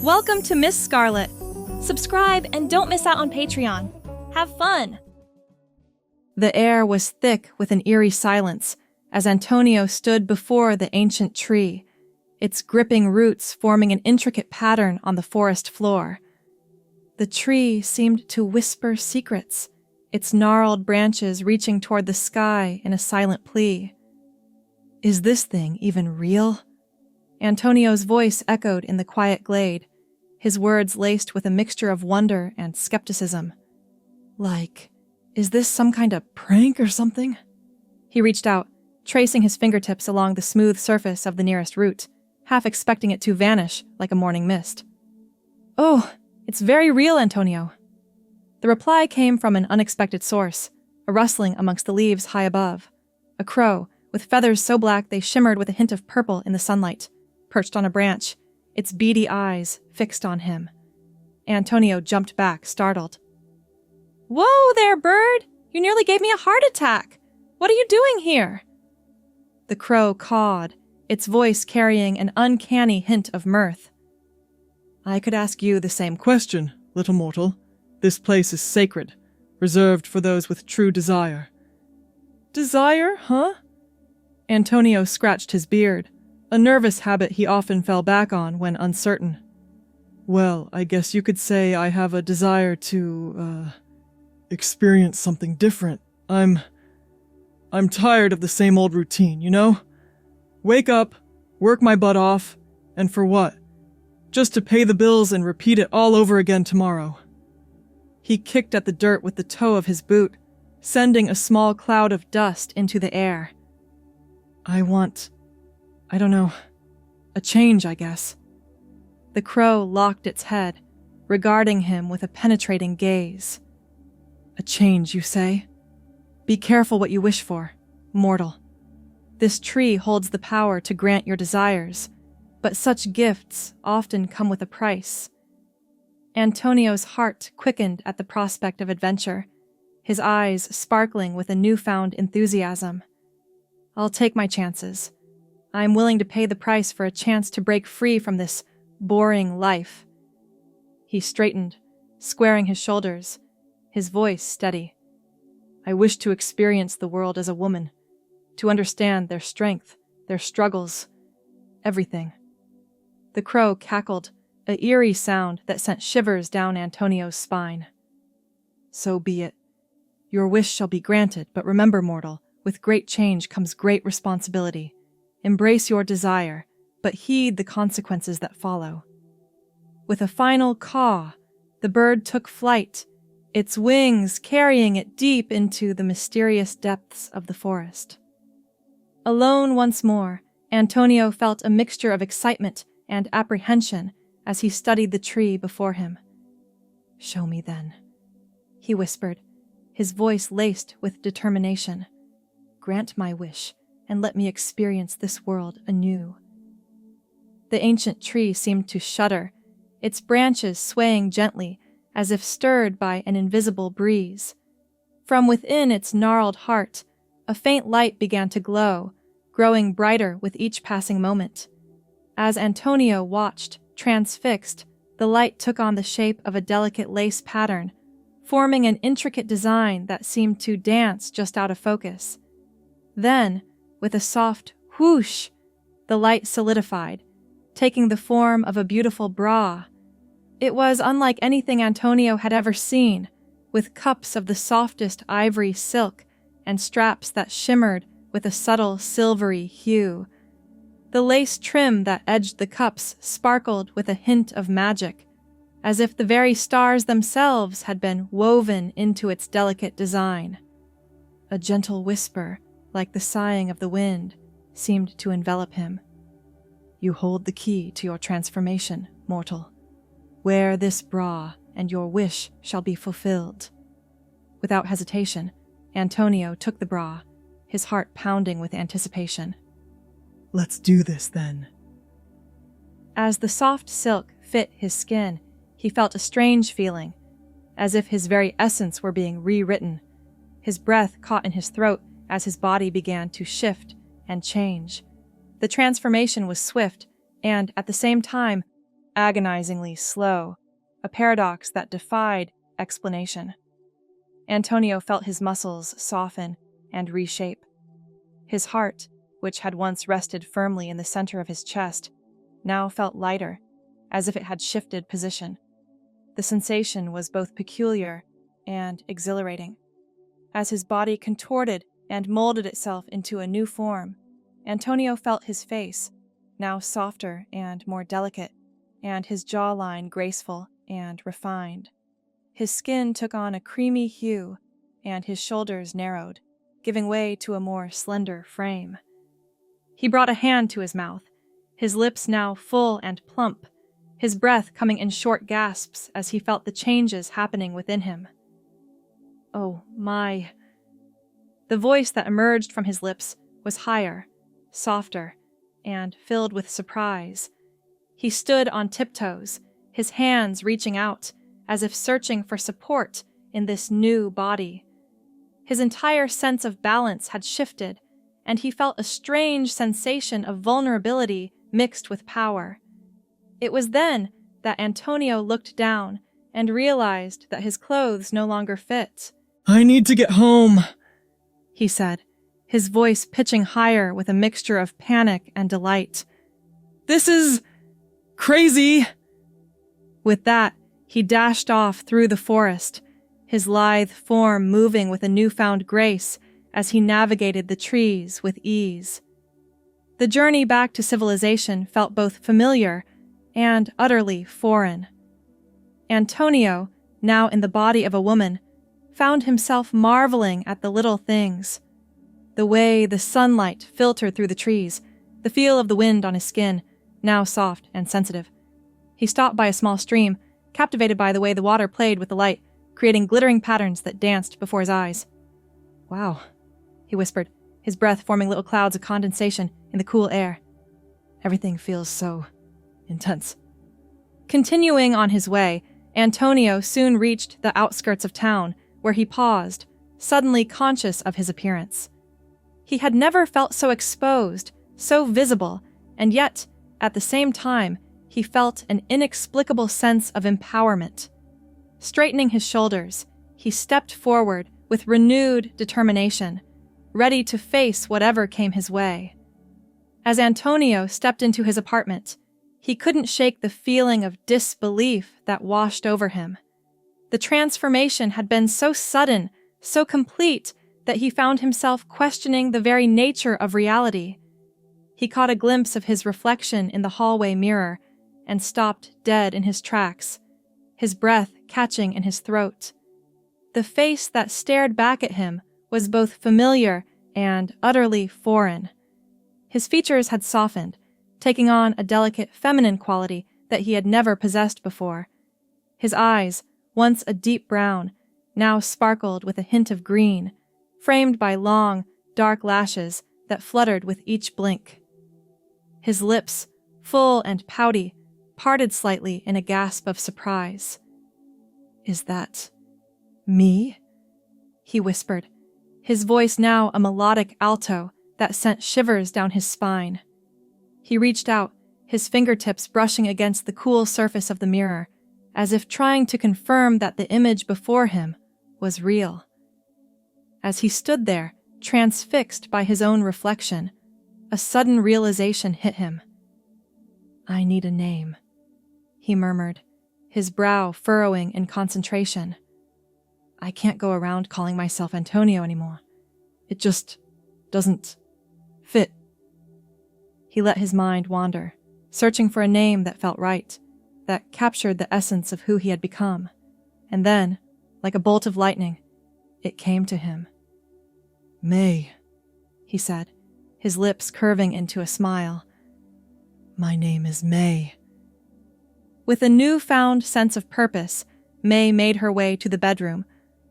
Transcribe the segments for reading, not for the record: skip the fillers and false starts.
Welcome to Miss Scarlett. Subscribe and don't miss out on Patreon. Have fun! The air was thick with an eerie silence as Antonio stood before the ancient tree, its gripping roots forming an intricate pattern on the forest floor. The tree seemed to whisper secrets, its gnarled branches reaching toward the sky in a silent plea. Is this thing even real? Antonio's voice echoed in the quiet glade, his words laced with a mixture of wonder and skepticism. Like, is this some kind of prank or something? He reached out, tracing his fingertips along the smooth surface of the nearest root, half expecting it to vanish like a morning mist. Oh, it's very real, Antonio. The reply came from an unexpected source, a rustling amongst the leaves high above. A crow, with feathers so black they shimmered with a hint of purple in the sunlight, perched on a branch, its beady eyes fixed on him. Antonio jumped back, startled. Whoa there, bird! You nearly gave me a heart attack! What are you doing here? The crow cawed, its voice carrying an uncanny hint of mirth. I could ask you the same question, little mortal. This place is sacred, reserved for those with true desire. Desire, huh? Antonio scratched his beard, a nervous habit he often fell back on when uncertain. Well, I guess you could say I have a desire to, experience something different. I'm tired of the same old routine, you know? Wake up, work my butt off, and for what? Just to pay the bills and repeat it all over again tomorrow. He kicked at the dirt with the toe of his boot, sending a small cloud of dust into the air. I don't know, a change, I guess. The crow locked its head, regarding him with a penetrating gaze. A change, you say? Be careful what you wish for, mortal. This tree holds the power to grant your desires, but such gifts often come with a price. Antonio's heart quickened at the prospect of adventure, his eyes sparkling with a newfound enthusiasm. I'll take my chances. I'm willing to pay the price for a chance to break free from this boring life. He straightened, squaring his shoulders, his voice steady. I wish to experience the world as a woman, to understand their strength, their struggles, everything. The crow cackled, an eerie sound that sent shivers down Antonio's spine. So be it. Your wish shall be granted, but remember, mortal, with great change comes great responsibility. Embrace your desire, but heed the consequences that follow. With a final caw, the bird took flight, its wings carrying it deep into the mysterious depths of the forest. Alone once more, Antonio felt a mixture of excitement and apprehension as he studied the tree before him. Show me then, he whispered, his voice laced with determination. Grant my wish, and let me experience this world anew. The ancient tree seemed to shudder, its branches swaying gently as if stirred by an invisible breeze. From within its gnarled heart, a faint light began to glow, growing brighter with each passing moment. As Antonio watched, transfixed, the light took on the shape of a delicate lace pattern, forming an intricate design that seemed to dance just out of focus. Then, with a soft whoosh, the light solidified, taking the form of a beautiful bra. It was unlike anything Antonio had ever seen, with cups of the softest ivory silk and straps that shimmered with a subtle silvery hue. The lace trim that edged the cups sparkled with a hint of magic, as if the very stars themselves had been woven into its delicate design. A gentle whisper, like the sighing of the wind, seemed to envelop him. You hold the key to your transformation, mortal. Wear this bra, and your wish shall be fulfilled. Without hesitation, Antonio took the bra, his heart pounding with anticipation. Let's do this, then. As the soft silk fit his skin, he felt a strange feeling, as if his very essence were being rewritten. His breath caught in his throat as his body began to shift and change. The transformation was swift, and, at the same time, agonizingly slow, a paradox that defied explanation. Antonio felt his muscles soften and reshape. His heart, which had once rested firmly in the center of his chest, now felt lighter, as if it had shifted position. The sensation was both peculiar and exhilarating. As his body contorted and molded itself into a new form, Antonio felt his face, now softer and more delicate, and his jawline graceful and refined. His skin took on a creamy hue, and his shoulders narrowed, giving way to a more slender frame. He brought a hand to his mouth, his lips now full and plump, his breath coming in short gasps as he felt the changes happening within him. "Oh, my..." The voice that emerged from his lips was higher, softer, and filled with surprise. He stood on tiptoes, his hands reaching out, as if searching for support in this new body. His entire sense of balance had shifted, and he felt a strange sensation of vulnerability mixed with power. It was then that Antonio looked down and realized that his clothes no longer fit. "I need to get home," he said, his voice pitching higher with a mixture of panic and delight. "This is crazy." With that, he dashed off through the forest, his lithe form moving with a newfound grace as he navigated the trees with ease. The journey back to civilization felt both familiar and utterly foreign. Antonio, now in the body of a woman, found himself marveling at the little things. The way the sunlight filtered through the trees, the feel of the wind on his skin, now soft and sensitive. He stopped by a small stream, captivated by the way the water played with the light, creating glittering patterns that danced before his eyes. "Wow," he whispered, his breath forming little clouds of condensation in the cool air. "Everything feels so intense." Continuing on his way, Antonio soon reached the outskirts of town, where he paused, suddenly conscious of his appearance. He had never felt so exposed, so visible, and yet, at the same time, he felt an inexplicable sense of empowerment. Straightening his shoulders, he stepped forward with renewed determination, ready to face whatever came his way. As Antonio stepped into his apartment, he couldn't shake the feeling of disbelief that washed over him. The transformation had been so sudden, so complete, that he found himself questioning the very nature of reality. He caught a glimpse of his reflection in the hallway mirror and stopped dead in his tracks, his breath catching in his throat. The face that stared back at him was both familiar and utterly foreign. His features had softened, taking on a delicate feminine quality that he had never possessed before. His eyes, once a deep brown, now sparkled with a hint of green, framed by long, dark lashes that fluttered with each blink. His lips, full and pouty, parted slightly in a gasp of surprise. "Is that me?" he whispered, his voice now a melodic alto that sent shivers down his spine. He reached out, his fingertips brushing against the cool surface of the mirror, as if trying to confirm that the image before him was real. As he stood there, transfixed by his own reflection, a sudden realization hit him. "I need a name," he murmured, his brow furrowing in concentration. "I can't go around calling myself Antonio anymore. It just doesn't fit." He let his mind wander, searching for a name that felt right, that captured the essence of who he had become. And then, like a bolt of lightning, it came to him. "May," he said, his lips curving into a smile. "My name is May." With a newfound sense of purpose, May made her way to the bedroom,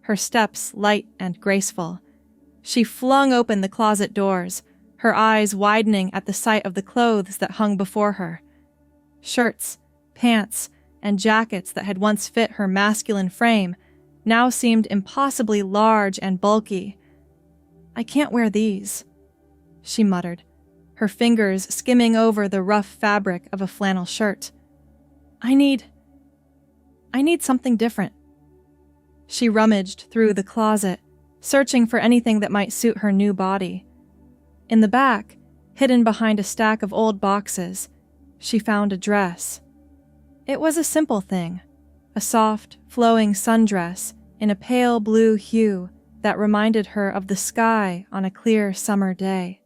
her steps light and graceful. She flung open the closet doors, her eyes widening at the sight of the clothes that hung before her. Shirts, pants, and jackets that had once fit her masculine frame now seemed impossibly large and bulky. "I can't wear these," she muttered, her fingers skimming over the rough fabric of a flannel shirt. I need something different. She rummaged through the closet, searching for anything that might suit her new body. In the back, hidden behind a stack of old boxes, she found a dress. It was a simple thing, a soft, flowing sundress in a pale blue hue that reminded her of the sky on a clear summer day.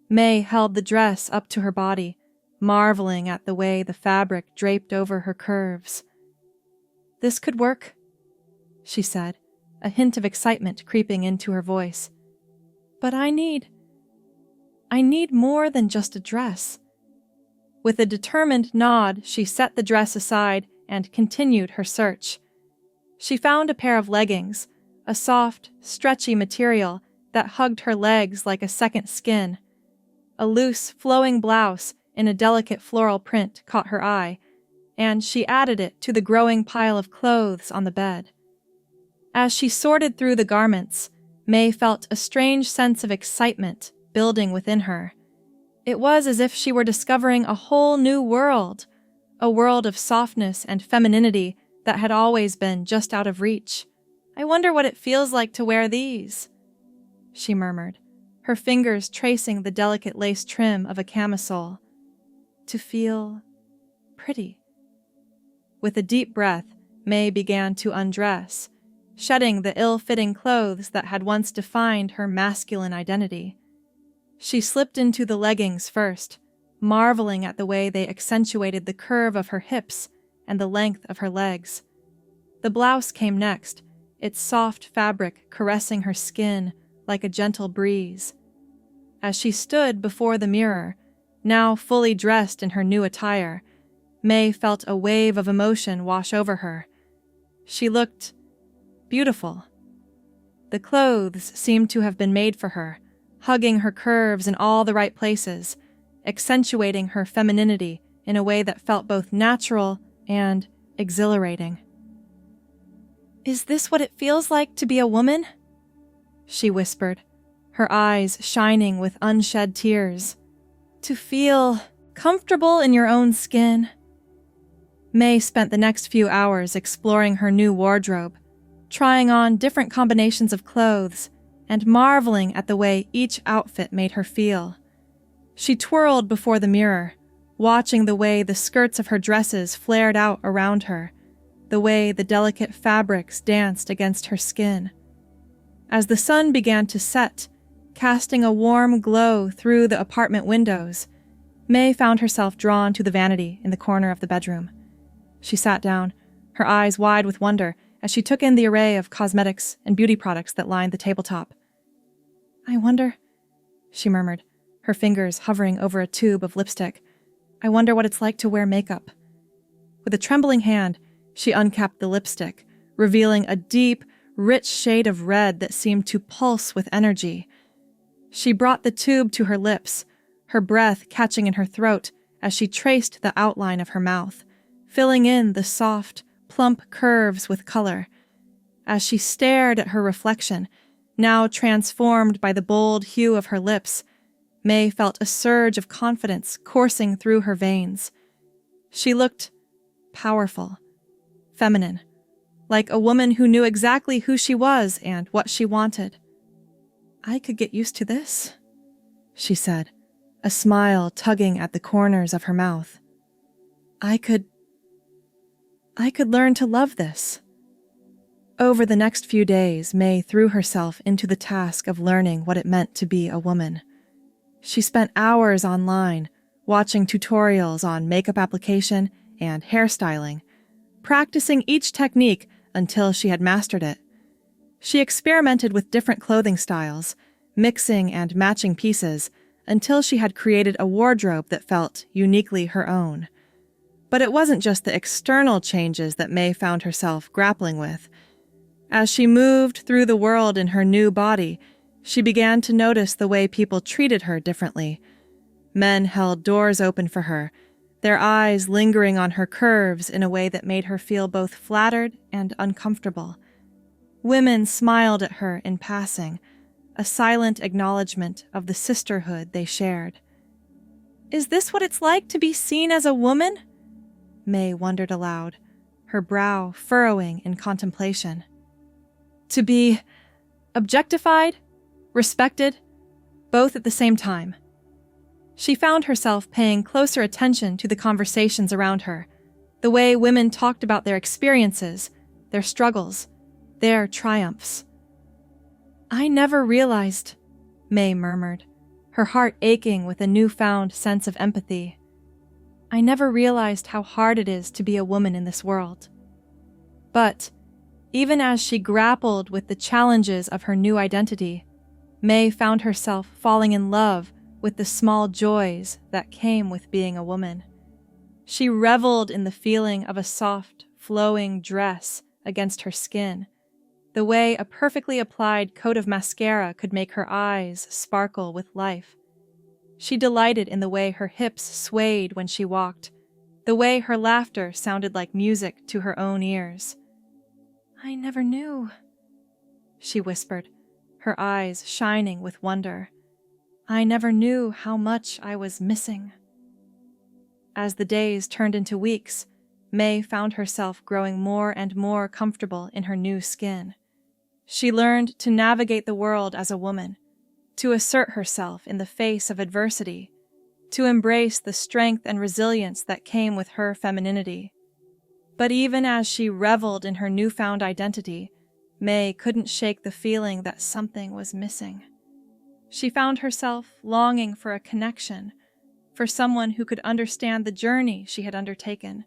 May held the dress up to her body, marveling at the way the fabric draped over her curves. "This could work," she said, a hint of excitement creeping into her voice. "But I need more than just a dress." With a determined nod, she set the dress aside and continued her search. She found a pair of leggings, a soft, stretchy material that hugged her legs like a second skin. A loose, flowing blouse in a delicate floral print caught her eye, and she added it to the growing pile of clothes on the bed. As she sorted through the garments, May felt a strange sense of excitement building within her. It was as if she were discovering a whole new world, a world of softness and femininity that had always been just out of reach. "I wonder what it feels like to wear these," she murmured, her fingers tracing the delicate lace trim of a camisole. "To feel pretty." With a deep breath, May began to undress, shedding the ill-fitting clothes that had once defined her masculine identity. She slipped into the leggings first, marveling at the way they accentuated the curve of her hips and the length of her legs. The blouse came next, its soft fabric caressing her skin like a gentle breeze. As she stood before the mirror, now fully dressed in her new attire, May felt a wave of emotion wash over her. She looked beautiful. The clothes seemed to have been made for her, hugging her curves in all the right places, accentuating her femininity in a way that felt both natural and exhilarating. "Is this what it feels like to be a woman?" she whispered, her eyes shining with unshed tears. "To feel comfortable in your own skin." May spent the next few hours exploring her new wardrobe, trying on different combinations of clothes and marveling at the way each outfit made her feel. She twirled before the mirror, watching the way the skirts of her dresses flared out around her, the way the delicate fabrics danced against her skin. As the sun began to set, casting a warm glow through the apartment windows, May found herself drawn to the vanity in the corner of the bedroom. She sat down, her eyes wide with wonder as she took in the array of cosmetics and beauty products that lined the tabletop. "I wonder," she murmured, her fingers hovering over a tube of lipstick. "I wonder what it's like to wear makeup." With a trembling hand, she uncapped the lipstick, revealing a deep, rich shade of red that seemed to pulse with energy. She brought the tube to her lips, her breath catching in her throat as she traced the outline of her mouth, filling in the soft, plump curves with color. As she stared at her reflection, now transformed by the bold hue of her lips, May felt a surge of confidence coursing through her veins. She looked powerful, feminine, like a woman who knew exactly who she was and what she wanted. "I could get used to this," she said, a smile tugging at the corners of her mouth. I could learn to love this." Over the next few days, May threw herself into the task of learning what it meant to be a woman. She spent hours online, watching tutorials on makeup application and hairstyling, practicing each technique until she had mastered it. She experimented with different clothing styles, mixing and matching pieces, until she had created a wardrobe that felt uniquely her own. But it wasn't just the external changes that May found herself grappling with. As she moved through the world in her new body, she began to notice the way people treated her differently. Men held doors open for her, their eyes lingering on her curves in a way that made her feel both flattered and uncomfortable. Women smiled at her in passing, a silent acknowledgement of the sisterhood they shared. "Is this what it's like to be seen as a woman?" May wondered aloud, her brow furrowing in contemplation. To be objectified, respected, both at the same time. She found herself paying closer attention to the conversations around her, the way women talked about their experiences, their struggles, their triumphs. I never realized, May murmured, her heart aching with a newfound sense of empathy. I never realized how hard it is to be a woman in this world. But, even as she grappled with the challenges of her new identity, May found herself falling in love with the small joys that came with being a woman. She reveled in the feeling of a soft, flowing dress against her skin, the way a perfectly applied coat of mascara could make her eyes sparkle with life. She delighted in the way her hips swayed when she walked, the way her laughter sounded like music to her own ears. I never knew, she whispered, her eyes shining with wonder. I never knew how much I was missing. As the days turned into weeks, May found herself growing more and more comfortable in her new skin. She learned to navigate the world as a woman, to assert herself in the face of adversity, to embrace the strength and resilience that came with her femininity. But even as she reveled in her newfound identity, May couldn't shake the feeling that something was missing. She found herself longing for a connection, for someone who could understand the journey she had undertaken,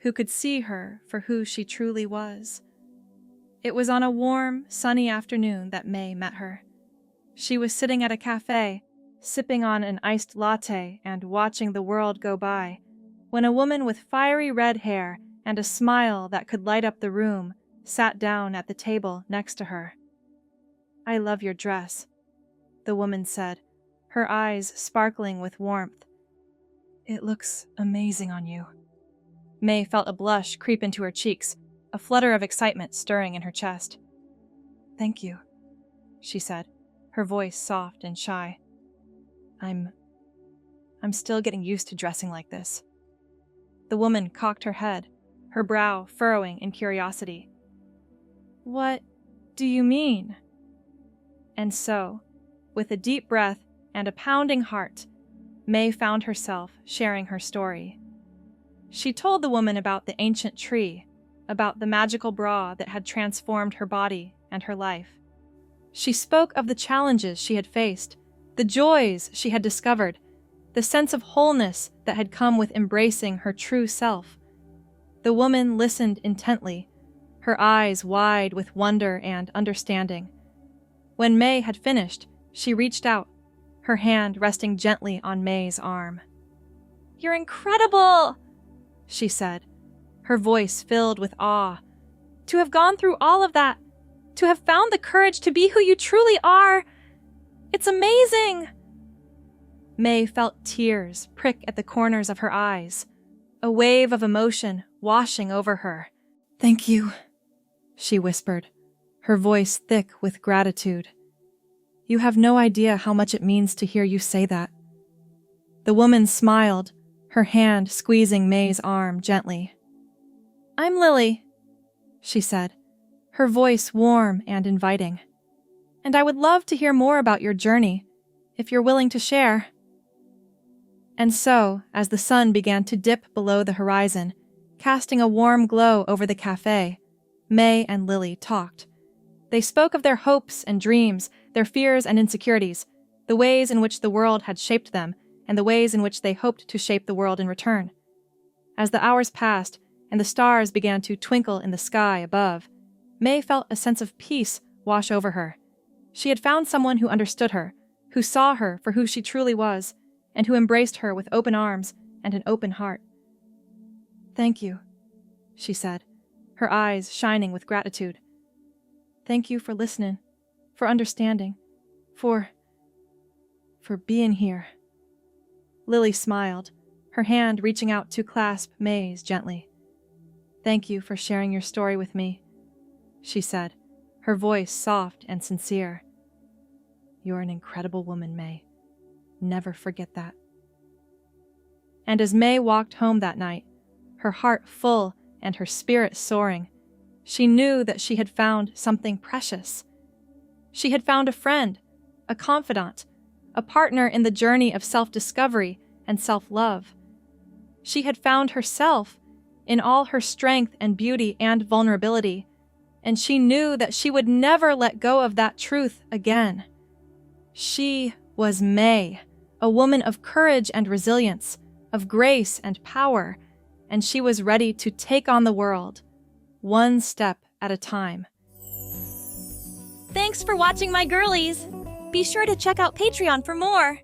who could see her for who she truly was. It was on a warm, sunny afternoon that May met her. She was sitting at a cafe, sipping on an iced latte and watching the world go by, when a woman with fiery red hair and a smile that could light up the room sat down at the table next to her. I love your dress, the woman said, her eyes sparkling with warmth. It looks amazing on you. May felt a blush creep into her cheeks, a flutter of excitement stirring in her chest. Thank you, she said, her voice soft and shy. I'm still getting used to dressing like this. The woman cocked her head, her brow furrowing in curiosity. What do you mean? And so, with a deep breath and a pounding heart, May found herself sharing her story. She told the woman about the ancient tree, about the magical bra that had transformed her body and her life. She spoke of the challenges she had faced, the joys she had discovered, the sense of wholeness that had come with embracing her true self. The woman listened intently, her eyes wide with wonder and understanding. When May had finished, she reached out, her hand resting gently on May's arm. You're incredible, she said, her voice filled with awe. To have gone through all of that, to have found the courage to be who you truly are, it's amazing. May felt tears prick at the corners of her eyes, a wave of emotion washing over her. Thank you, she whispered, her voice thick with gratitude. You have no idea how much it means to hear you say that. The woman smiled, her hand squeezing May's arm gently. I'm Lily, she said, her voice warm and inviting. And I would love to hear more about your journey, if you're willing to share. And so, as the sun began to dip below the horizon, casting a warm glow over the cafe, May and Lily talked. They spoke of their hopes and dreams, their fears and insecurities, the ways in which the world had shaped them, and the ways in which they hoped to shape the world in return. As the hours passed, and the stars began to twinkle in the sky above, May felt a sense of peace wash over her. She had found someone who understood her, who saw her for who she truly was, and who embraced her with open arms and an open heart. Thank you, she said, her eyes shining with gratitude. Thank you for listening, for understanding, for being here. Lily smiled, her hand reaching out to clasp May's gently. Thank you for sharing your story with me, she said, her voice soft and sincere. You're an incredible woman, May. Never forget that. And as May walked home that night, her heart full and her spirit soaring. She knew that she had found something precious. She had found a friend, a confidant, a partner in the journey of self-discovery and self-love. She had found herself in all her strength and beauty and vulnerability, and she knew that she would never let go of that truth again. She was May, a woman of courage and resilience, of grace and power, and she was ready to take on the world, one step at a time. Thanks for watching, my girlies! Be sure to check out Patreon for more!